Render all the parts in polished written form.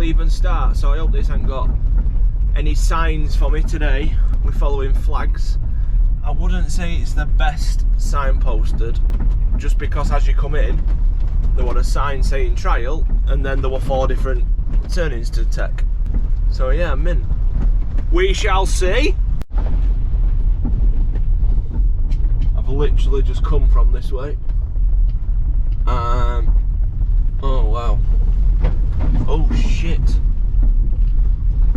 even start, so I hope this ain't got any signs for me today. We're following flags. I wouldn't say it's the best signposted, just because as you come in, there was a sign saying trial, and then there were 4 different turnings to take. So yeah, I'm in. We shall see. I've literally just come from this way. Oh wow. Oh shit.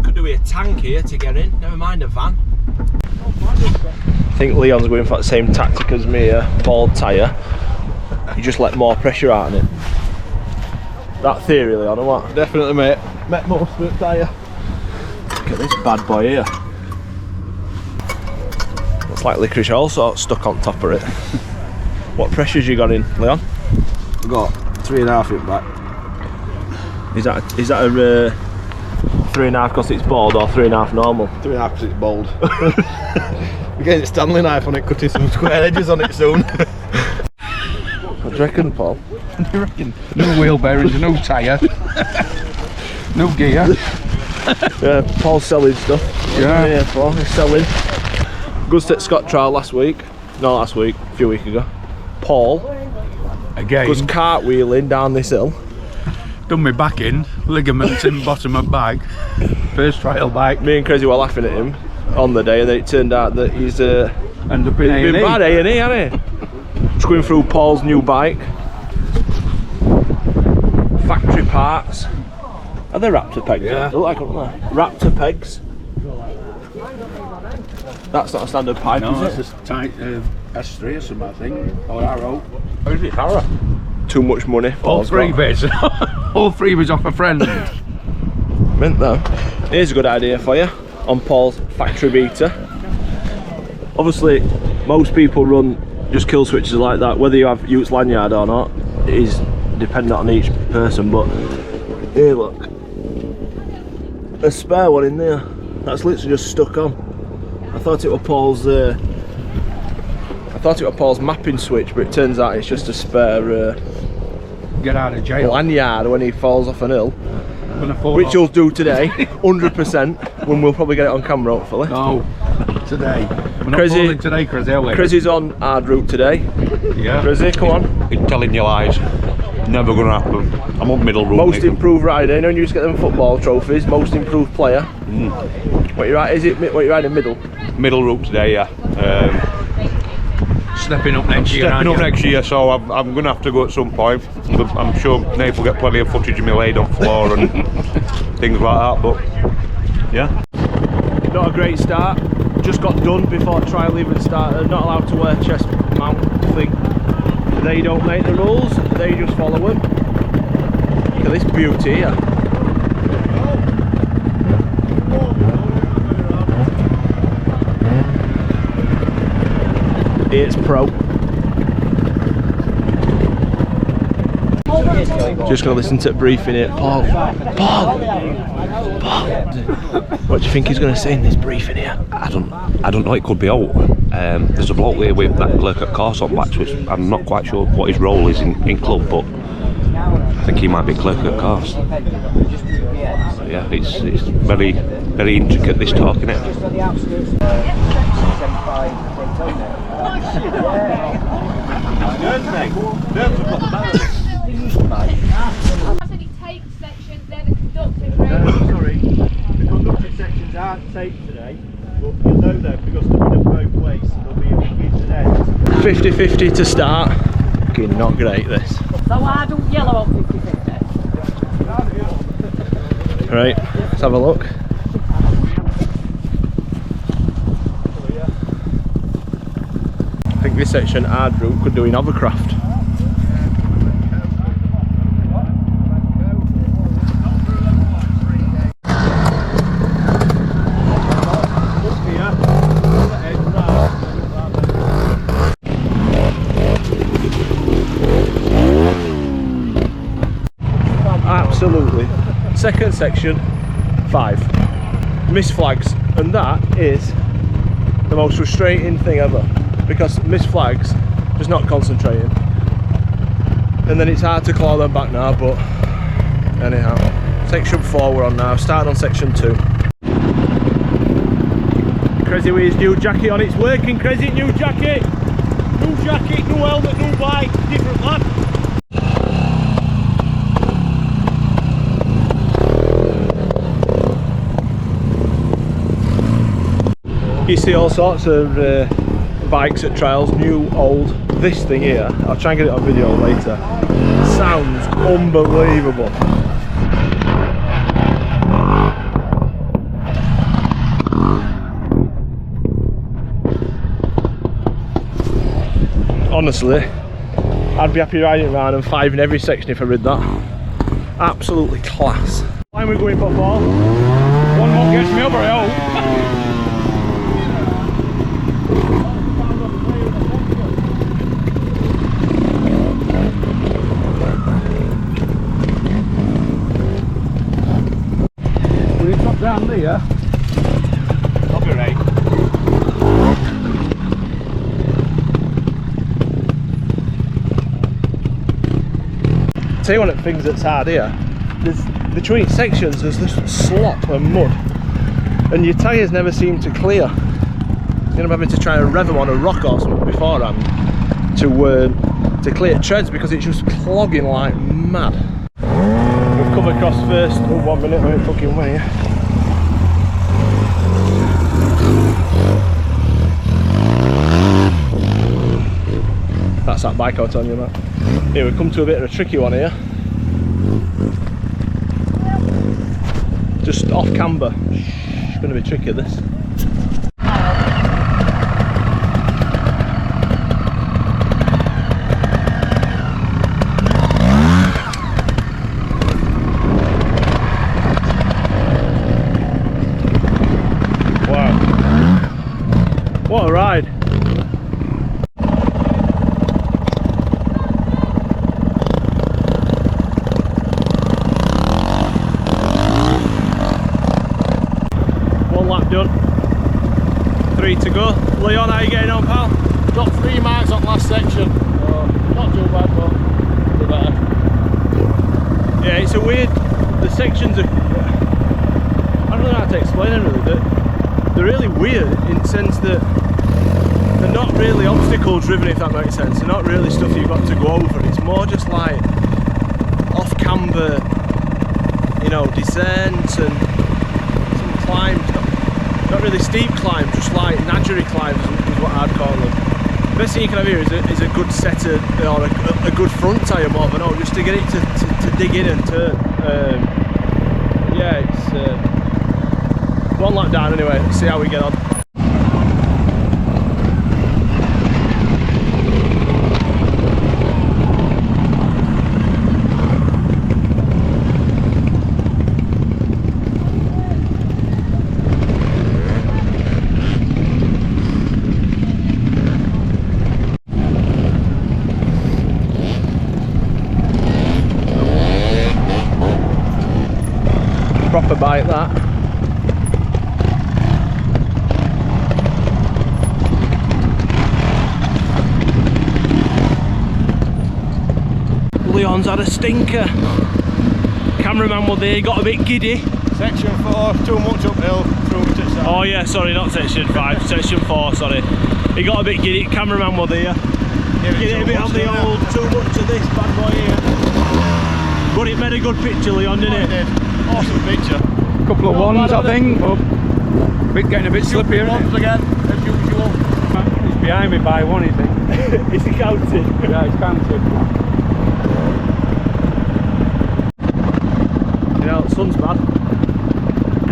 Could do with a tank here to get in, never mind a van. I think Leon's going for the same tactic as me, bald tyre. You just let more pressure out on it. That theory, Leon, or what? Definitely, mate. Met most of the tyre. Look at this bad boy here. Looks like licorice all sorts stuck on top of it. What pressures you got in, Leon? I've got 3.5 in back. Is that a 3.5 because it's bald or 3.5 normal? 3.5 because it's bold. We're getting a Stanley knife on it, cutting some square edges on it soon. What do you reckon, Paul? What do you reckon? No wheel bearings, no tyre, no gear. Yeah, Paul's selling stuff. Yeah, Paul, he's selling. Good at Scott trial last week. No, last week, a few weeks ago. Paul again was cartwheeling down this hill. Done my back in, ligaments in bottom of bike. First trial bike. Me and Crazy were laughing at him on the day, and then it turned out that he's End up in been bad A&E, hasn't he? Just going through Paul's new bike. Factory parts. Are they Raptor pegs? Yeah. They look like them, aren't they? Raptor pegs. That's not a standard pipe, No, is it? it's a tight S3 or something, I think. Or Arrow. Or is it Arrow? Too much money. All three bits. All 3 was off a friend. Mint though. Here's a good idea for you on Paul's factory beater. Obviously, most people run just kill switches like that. Whether you have Utes lanyard or not is dependent on each person. But here, look, a spare one in there. That's literally just stuck on. I thought it was Paul's. I thought it was Paul's mapping switch, but it turns out it's just a spare. Get out of jail. Lanyard when he falls off an hill. Which you'll do today, 100%, when we'll probably get it on camera hopefully. No, today. We're not Crazy, falling today, Crazy. Crazy's on hard route today. Yeah. Crazy, come on. You're telling your lies. Never gonna happen. I'm on middle route. Most improved rider, you know when you used to get them football trophies, most improved player. What you ride, what you riding middle? Middle route today, yeah. Stepping up next year. Stepping up next year, so I'm going to have to go at some point. I'm sure Nate will get plenty of footage of me laid on floor and things like that, but yeah. Not a great start. Just got done before trial even started. Not allowed to wear chest mount thing. They don't make the rules, they just follow them. Look at this beauty here. It's pro. Just gonna listen to a briefing here. Paul. What do you think he's gonna say in this briefing here? I don't know, it could be out. There's a bloke here with that clerk at KORC on back, which I'm not quite sure what his role is in club, but I think he might be clerk at KORC. So yeah, it's very, very intricate, this talk, isn't it? Take sections, they're the conductors, right? Sorry, the conducting sections aren't taped today, but you'll know them because they'll be both ways, so there'll be a beginning and end. 50-50 to start. Fucking not great this. So I do yellow on 50-50. Right, let's have a look. I think this section hard route could do in hovercraft. Absolutely. Second section, 5. Missed flags, and that is the most frustrating thing ever, because missed flags just not concentrating, and then it's hard to claw them back now. But anyhow, Section 4 we're on now, started on section 2. Crazy with his new jacket on, it's working. Crazy, new jacket! New jacket, new helmet, new bike, different lad. You see all sorts of bikes at trials, new, old. This thing here, I'll try and get it on video later, sounds unbelievable. Honestly, I'd be happy riding around and 5 in every section if I rid that. Absolutely class. Why are we going for 4? One more gets me over, I hope. Down there, I'll be right. Tell you one of the things that's hard here, there's between sections there's this slop and mud and your tyres never seem to clear. You're going to be having to try and rev them on a rock or something beforehand to clear treads because it's just clogging like mad. We've come across first, 1 minute, I'm fucking way. That's that bike I was telling you about. Here we come to a bit of a tricky one here. Just off camber. It's going to be tricky this. Wow. What a ride. Done. 3 to go. Leon, how are you getting on, pal? Got 3 marks on last section. Not too bad, but do better. Yeah, it's a weird. The sections are. I don't know how to explain them really. They're really weird in the sense that they're not really obstacle driven, if that makes sense. They're not really stuff you've got to go over. It's more just like off camber, you know, descents and some climbs. Not really steep climb, just like Nadgery climbs is what I'd call them. Best thing you can have here is a good setter or a good front tyre more than all, just to get it to dig in and turn. Yeah, it's 1 lap down anyway. Let's see how we get on. Proper bike that. Leon's had a stinker. Cameraman was there, he got a bit giddy. Section 4, too much uphill, through to the side. Oh yeah, sorry, not section 5, section 4, sorry. He got a bit giddy, cameraman was there. Get it a bit on the old, too much of this bad boy here. But it made a good picture, Leon, didn't it? It did. Awesome picture. Couple of ones, I think, but getting a bit slippier. Ones again, as usual. He's behind me by 1, I think. Is he counted? Yeah, he's counted. You know, the sun's bad.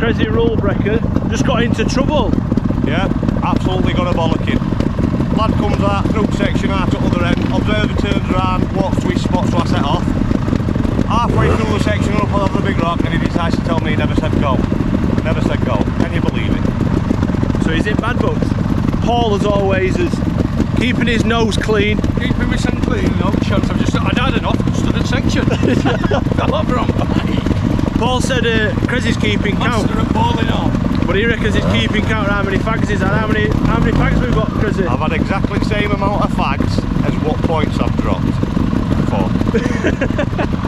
Crazy rule breaker, just got into trouble. Yeah, absolutely got a bollocking. Lad comes out through section out at other end, observer turns around, walks to his spot, so I set off. Halfway through the section up on the big rock and he decides to tell me he never said go. Never said go. Can you believe it? So he's in bad books. Paul, as always, is keeping his nose clean. Keeping my son clean, no chance. I'd had enough, stood in section. Fell over on bike. Paul said Crazy's keeping count. Master at bowling off. But he reckons he's keeping count how many fags he's had. How many fags we've got, Crazy? I've had exactly the same amount of fags as what points I've dropped. 4.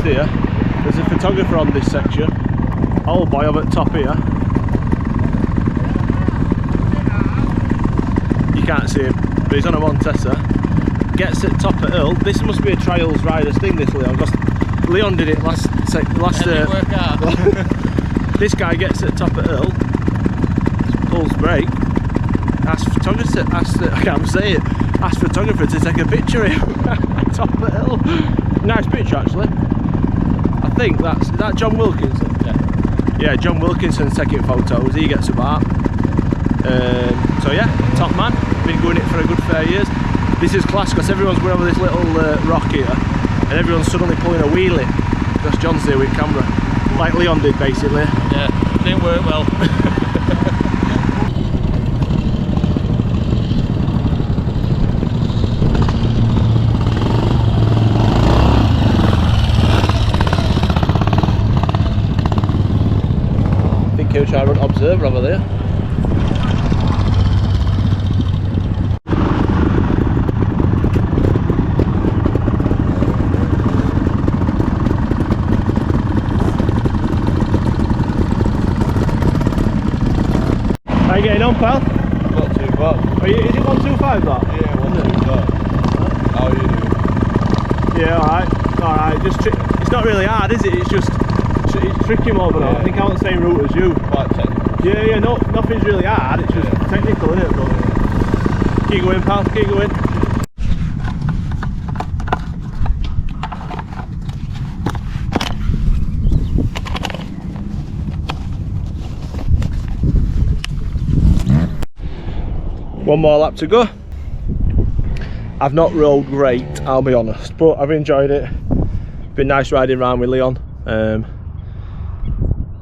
noticed here, there's a photographer on this section. Old boy over at top here. You can't see him, but he's on a Montesa. Gets at top of hill. This must be a trials riders thing, this Leon, because Leon did it last this guy gets at top of hill, pulls brake, asks photographer, asks photographer to take a picture of him at top of hill. Nice picture actually. I think is that John Wilkinson? Yeah, John Wilkinson's taking photos, he gets about. So yeah, top man, been doing it for a good fair years. This is class because everyone's going over this little rock here and everyone's suddenly pulling a wheelie because John's there with camera, like Leon did basically. Yeah, didn't work well. I think he'll try to run observer over there. How you getting on, pal? Not too bad. Is it 125 that? Yeah, 125. How are you doing? Yeah, alright. Just it's not really hard, is it? It's just it's tricky more than I think I'm on the same route as you. Quite technical. Yeah, nothing's really hard, it's just technical, isn't it? But keep going, pal, keep going. One more lap to go. I've not rode great, I'll be honest, but I've enjoyed it. Been nice riding around with Leon.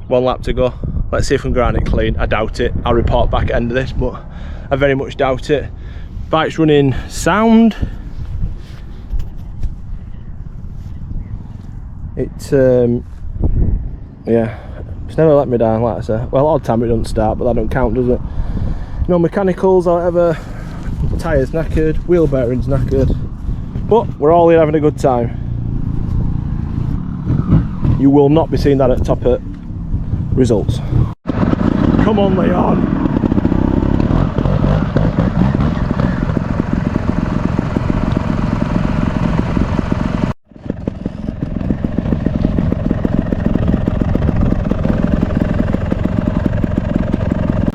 One lap to go. Let's see if we can grind it clean. I doubt it. I'll report back at the end of this, but I very much doubt it. Bike's running sound. It's yeah, it's never let me down, like I say. Well, odd time it doesn't start, but that don't count, does it? No mechanicals or whatever. Tyres knackered, wheel bearings knackered, but we're all here having a good time. You will not be seeing that at top of results. Come on, Leon.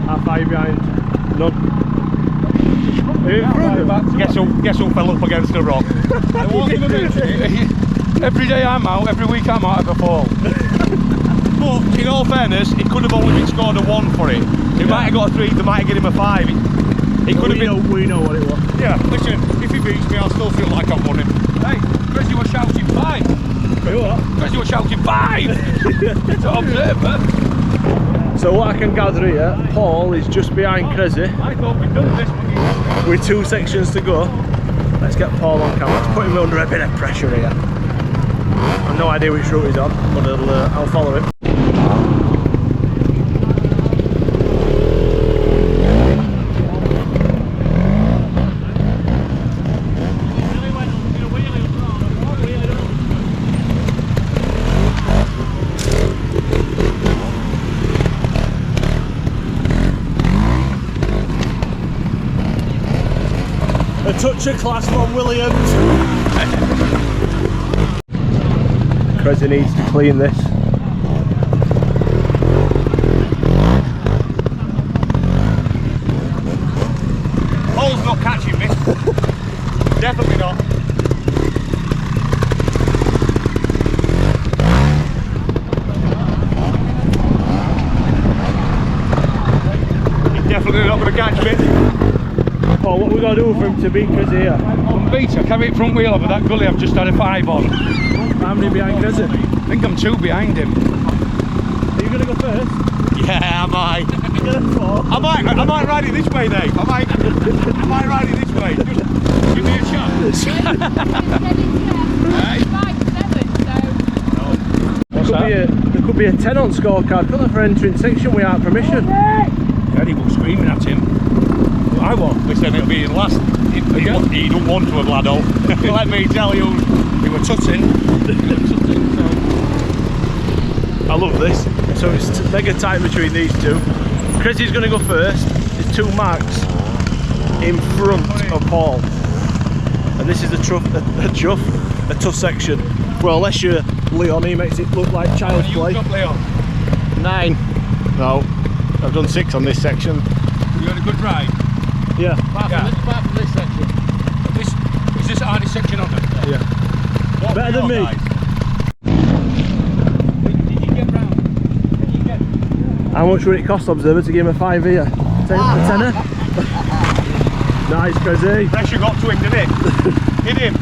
How far are you behind? None. Guess who fell up against the rock? I won't even mention it. Every day I'm out, every week I'm out of a fall. But in all fairness, he could have only been scored a 1 for it. He might have got a 3, they might have given him a 5. He could have been. We know what it was. Yeah, listen, if he beats me, I'll still feel like I've won him. Hey, because you were shouting 5. Because you were shouting 5! To observer. So what I can gather here, Paul is just behind Crazy I thought we'd done this, but with 2 sections to go. Let's get Paul on camera. Let's put him under a bit of pressure here. I've no idea which route he's on, but I'll follow him. A touch of class from Williams. Crazy needs to clean this. Paul's not catching me. Definitely not. He's definitely not going to catch me. Paul, what we got to do for him to beat Crazy here? Peter, carry it front wheel over that gully I've just had a 5 on. How many behind Crazy? I think I'm 2 behind him. Are you going to go first? Yeah, I might. I might ride it this way, Dave. I might ride it this way. Just give me a chance. There could be a 10 on scorecard, couldn't there, for entering section without permission? Eddie was screaming at him. I won't. Listen, it'll be in last. He don't want to have lad out. Let me tell you. We were tutting. I love this. So it's mega tight between these two. Crazy's going to go first. There's 2 marks in front of Paul. And this is a tough section. Well, unless you're Leon, he makes it look like child's play. Up, Leon. 9. No, I've done 6 on this section. You had a good ride. Yeah. Apart from this section. Is this the hardest section on it? Yeah. What Better than me. guys? Did you get round? How much would it cost, Observer, to give him a 5 here? A tenner? Nice, Crazy. Pressure got to him, didn't it? Hit him.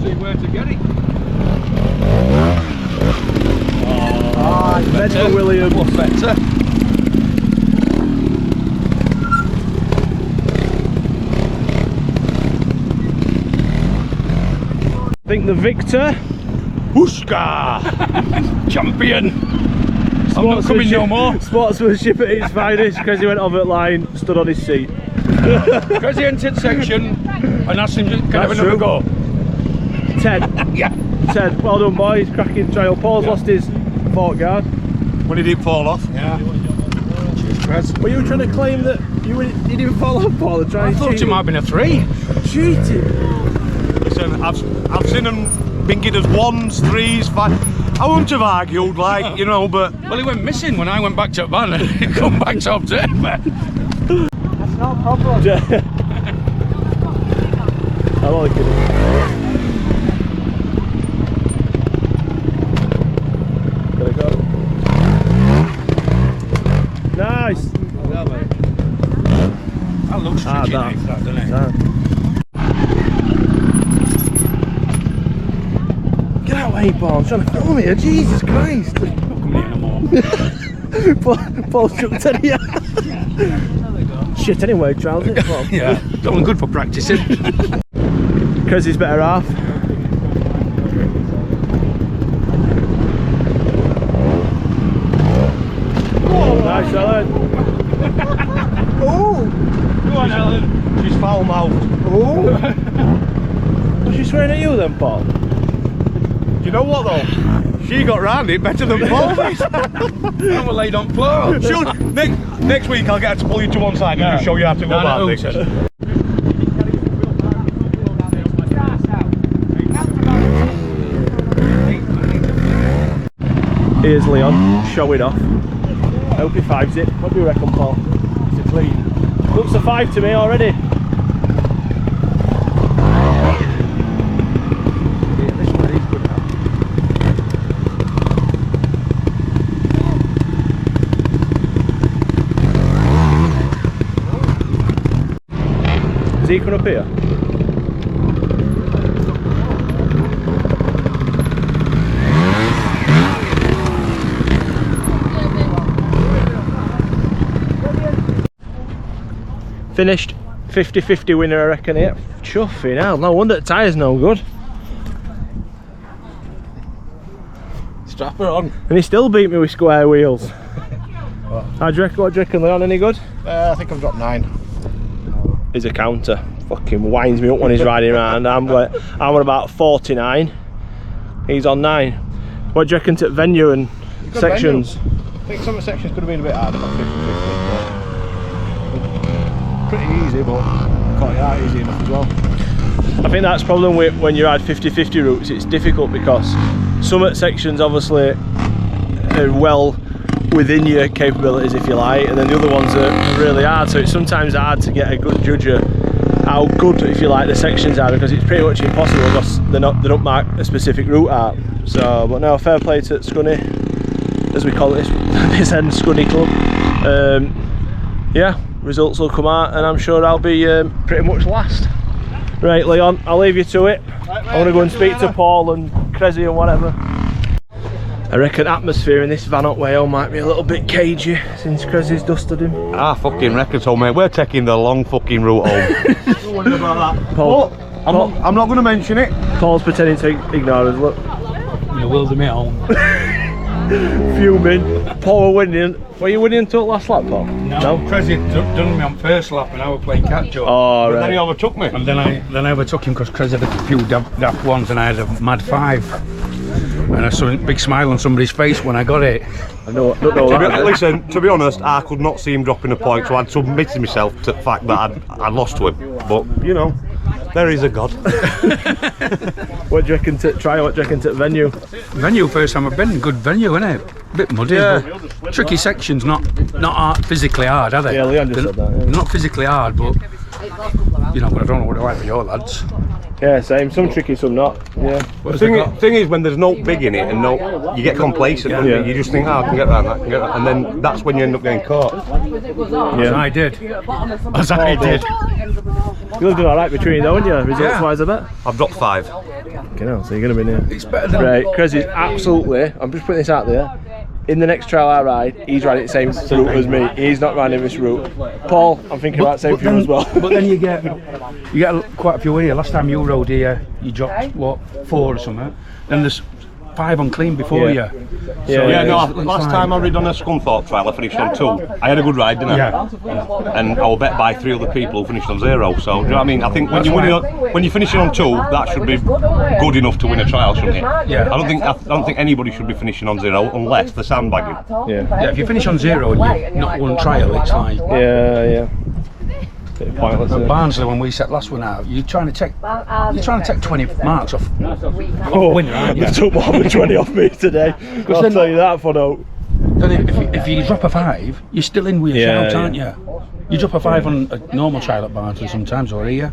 See where to get it. Better, William. Better. I think the victor, Huska! Champion! I'm not coming no more. Sportsmanship at its finest. Crazy went over at line, stood on his seat. Crazy entered section and asked him, can I have That's another true. go? 10. Yeah. 10. Well done, boys. Cracking trial. Paul's lost his fork guard. When he didn't fall off. Yeah. Cheers, Chris. Were you trying to claim that you didn't fall off, Paul? And try I and thought cheat it might have been a 3. Cheating. Listen, I've seen them been given as 1s, 3s, 5. I wouldn't have argued, like, you know, but Well, he went missing when I went back to the van and he come back to observe. That's no problem. I'm only kidding. Gotta go. Nice. That looks tricky, that. doesn't it? Get out of here, Paul. I'm trying to film here. Jesus Christ. Come here no more. Paul's jumped in here. Shit, anyway, trousers. Yeah, that one good for practicing. Because he's better half. Nice, Ellen. Go on, Ellen. She's foul mouthed. Was she swearing at you then, Paul? Do you know what though? She got round it better than Paul did. And we're laid on floor. Next week I'll get her to pull you to one side and just show you how to go about things. Here's Leon, showing off. I hope he 5s it. What do you reckon, Paul? It's a clean. Looks a 5 to me already. Is he coming up here? Finished 50-50 winner, I reckon here. Chuffing hell, no wonder the tyre's no good. Strap her on. And he still beat me with square wheels. What do you reckon, Leon? Any good? I think I've got 9. He's a counter. Fucking winds me up when he's riding around. I'm on about 49. He's on 9. What do you reckon to venue and sections? Venue. I think some of the sections could have been a bit harder, not 50-50. Pretty easy, but quite easy enough as well. I think that's the problem with when you ride 50-50 routes. It's difficult because some sections obviously are well within your capabilities, if you like, and then the other ones are really hard, so it's sometimes hard to get a good judge of how good, if you like, the sections are, because it's pretty much impossible because they don't mark a specific route out. So, but no, fair play to Scunny, as we call it, this end Scunny Club. Yeah, results will come out and I'm sure I'll be pretty much last. Right, Leon, I'll leave you to it. I want to go and speak to Paul and Crazy and whatever. I reckon atmosphere in this van up way might be a little bit cagey since Cressy's dusted him. I fucking reckon so, mate. We're taking the long fucking route home. Don't worry about that. Paul, I'm not going to mention it. Paul's pretending to ignore us, look. You will do me at home. Fuming. Paul were winning. Were you winning until last lap, Paul? No. Cressy done me on first lap and I was playing catch up. Oh, right. Then he overtook me. And then I overtook him because Cressy had a few daft ones and I had a mad 5. And I saw a big smile on somebody's face when I got it. I don't know that. Listen, to be honest, I could not see him dropping a point, so I'd submitted myself to the fact that I'd lost to him. But, you know, there is a God. What do you reckon to try? What do you reckon to venue? Venue, first time I've been. Good venue, isn't it? A bit muddy, but tricky sections, not physically hard, are they? Yeah, Leon just said that. Yeah. Not physically hard, but you know. But I don't know what they're like with your lads. Yeah, same. Some tricky, some not. Yeah. The thing is, when there's no big in it and no, you get complacent. Yeah. You just think, I can get around that, and then that's when you end up getting caught. Yeah. As I did. As I did. You look all right between, though, aren't you? Results-wise, I bet. I've dropped 5. Okay, no, so you're going to be near. It's better than. Right, Cressy's absolutely. I'm just putting this out there. In the next trial I ride, he's riding the same route as me. He's not riding this route. Paul, I'm thinking about the same for you as well. But then you get quite a few here. Last time you rode here, you dropped what 4 or something. Then there's 5 on clean before you. Last time I rid on a Scunthorpe trial, I finished on 2. I had a good ride, didn't I? Yeah. And I was bet by 3 other people who finished on 0. So, do you know what I mean? I think when you're finishing on 2, that should be good enough to win a trial, shouldn't it? Yeah. I don't think anybody should be finishing on 0 unless they're sandbagging. Yeah. If you finish on 0 and you've not won trial, it's like. Yeah. Bit pointless. At Barnsley, when we set last one out, you're trying to take 20 marks off. Oh, winner, aren't you? you took more than 20 off me today. I'll tell you that for no. Then if you drop a 5, you're still in with a shout, aren't you? You drop a 5 on a normal trial at Barnsley sometimes, or here.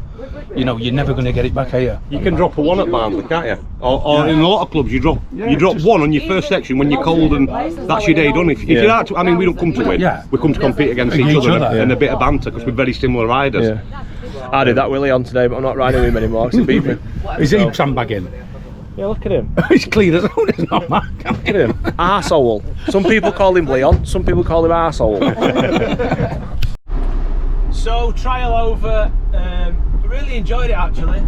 You know, you're never going to get it back here. You can drop a 1 at Barnsley, can't you? Or in a lot of clubs, you drop 1 on your first section when you're cold, and that's your day done. If you're out, I mean, we don't come to win. Yeah. We come to compete against each other and a bit of banter because we're very similar riders. Yeah. I did that with Leon today, but I'm not riding with him anymore because he beat me. Is he sandbagging? Yeah, look at him. He's clean as well, it's not mad. Look at him. Arsehole. Some people call him Leon, some people call him arsehole. So, trial over. Really enjoyed it actually.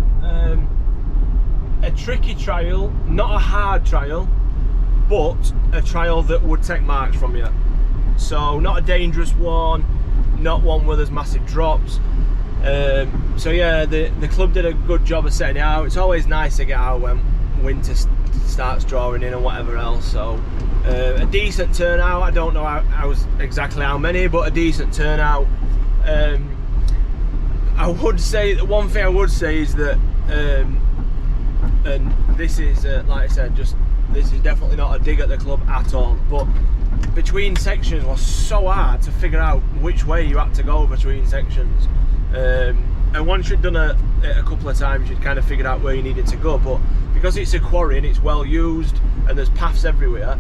A tricky trial, not a hard trial, but a trial that would take marks from you. So not a dangerous one, not one where there's massive drops. So yeah, the club did a good job of setting it out. It's always nice to get out when winter starts drawing in and whatever else. So a decent turnout. I don't know exactly how many, but a decent turnout. I would say that one thing I would say is that, and this is like I said, this is definitely not a dig at the club at all. But between sections was so hard to figure out which way you had to go between sections. And once you'd done it a couple of times, you'd kind of figured out where you needed to go. But because it's a quarry and it's well used and there's paths everywhere,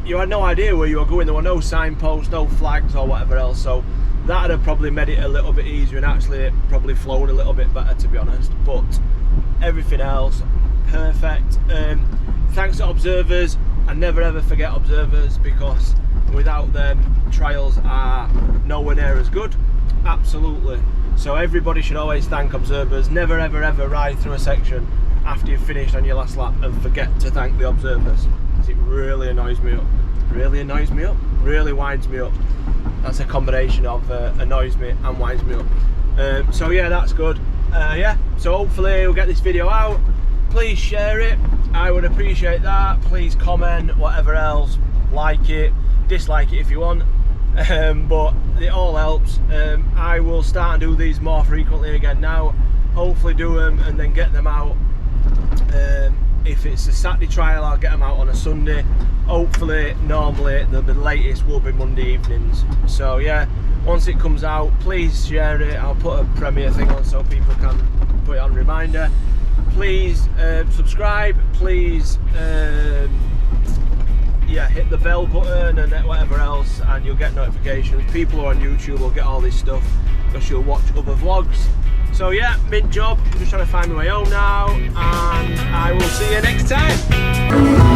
you had no idea where you were going. There were no signposts, no flags or whatever else. So that would have probably made it a little bit easier and actually probably flowed a little bit better, to be honest. But everything else, perfect. Thanks to observers. I never ever forget observers, because without them, trials are nowhere near as good. Absolutely. So everybody should always thank observers. Never ever ever ride through a section after you've finished on your last lap and forget to thank the observers, because it really annoys me up. Really annoys me up. Really winds me up. That's a combination of annoys me and winds me up. So yeah, that's good. Yeah, so hopefully we'll get this video out. Please share it, I would appreciate that. Please comment, whatever else, like it, dislike it if you want, but it all helps. I will start and do these more frequently again now, hopefully do them and then get them out. If it's a Saturday trial, I'll get them out on a Sunday. Hopefully, normally the latest will be Monday evenings. So yeah, once it comes out, please share it. I'll put a premiere thing on so people can put it on reminder. Please subscribe, please yeah, hit the bell button and whatever else, and you'll get notifications. People who are on YouTube will get all this stuff because you'll watch other vlogs. So yeah, mint job. I'm just trying to find my way home now, and I will see you next time.